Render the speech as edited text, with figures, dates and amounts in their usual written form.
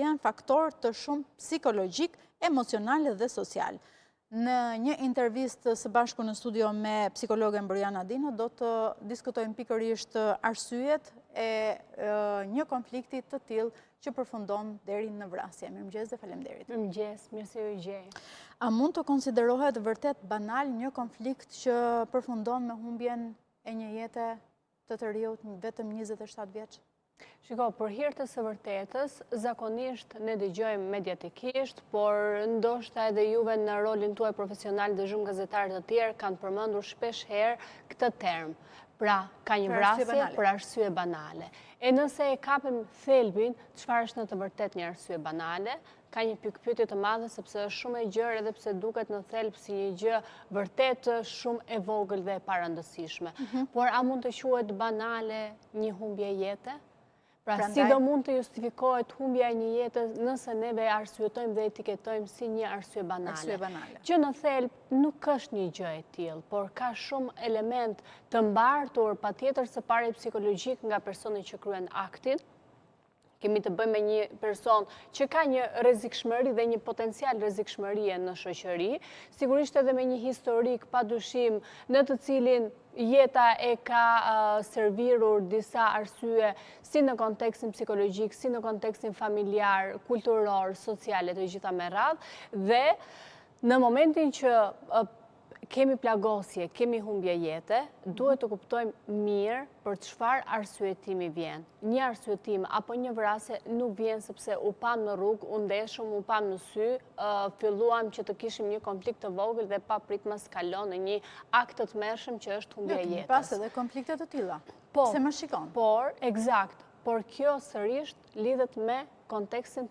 janë faktor të shumë psikologjik, emocional dhe social. Në një intervistë së bashku në studio me psikologen Boriana Dino, do të diskutojmë pikërisht arsyet e një konflikti të tillë që përfundon deri në vrasje. Mirëmëngjes dhe faleminderit. Mirëmëngjes, mirë se ju gjej. A mund të konsiderohet vërtet banal një konflikt që përfundon me humbjen e një jete të të riut vetëm 27 vjeç? Shiko, për hir të së vërtetës, zakonisht ne dëgjojmë mediatikisht, por ndoshta edhe juve në rolin tuaj profesional dhe shumë gazetarë të tjerë kanë përmendur shpesh herë këtë term. Pra, ka një vrasje për arsye banale. E nëse e kapim thelbin, çfarë është në të vërtet një arsye banale, ka një pikpyetje të madhe sepse është shumë e gjerë edhe pse duket në thelb si një gjë vërtet shumë e vogël dhe e parandësishme. Por a mund të quhet banale një humbje jete? Pra, si do mund të justifikohet humbja e një jete nëse neve arsyetojmë dhe etiketojmë si një arsye banale. Që në thelb nuk është një gjë e tillë, por ka shumë element të mbartur patjetër së pari psikologjik nga personi që kryen aktin. Kemi të bëjmë me një person që ka një rrezikshmëri dhe një potencial rrezikshmërie në shoqëri, sigurisht edhe me një historik padyshim në të cilin jeta e ka servirur disa arsye si në kontekstin psikologjik, si në kontekstin familjar, kulturor, social e të gjitha me radhë, dhe në momentin që kemi plagosje, kemi humbje jete, duhet të kuptojmë mirë për çfarë arsyetimi vjen. Një arsyetim apo një vrasje nuk vjen sepse u pam në rrugë, u ndeshëm, u pam në sy, filluam që të kishim një konflikt të vogël dhe pa pritma skalon në një akt të tmerrshëm që është humbja e jetës. Pas edhe konflikte të tilla. Se më shikon. Por, eksakt, por kjo sërish lidhet me kontekstin